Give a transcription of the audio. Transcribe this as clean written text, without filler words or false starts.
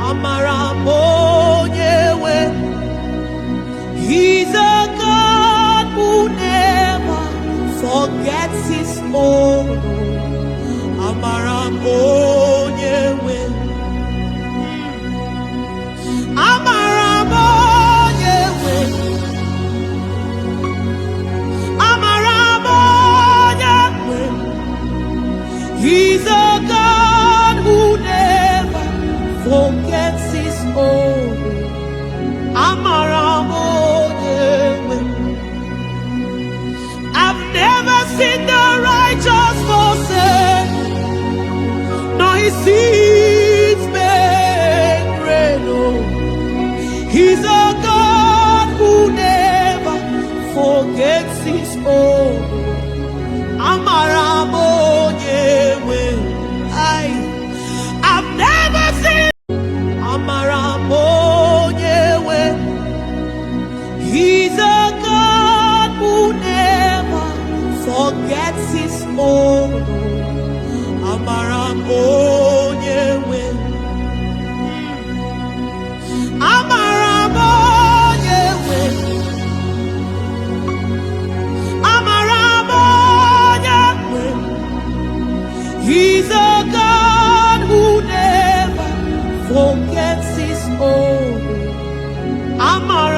Amara Monyewe. He's a God who never forgets his own. Amara Monyewe. Amara Monyewe. Amara Monyewe. He's a God who never forgets his own. Amara Monyewe. I've never seen the righteous forsaken, nor his seeds beg bread. Oh, he's a God who never forgets his own. Amara Monyewe. I've never seen Amara Monyewe. He's a God who never forgets his own. Amara Monyewe. Amara Monyewe. Amara Monyewe. He's a God who never forgets his own. Amara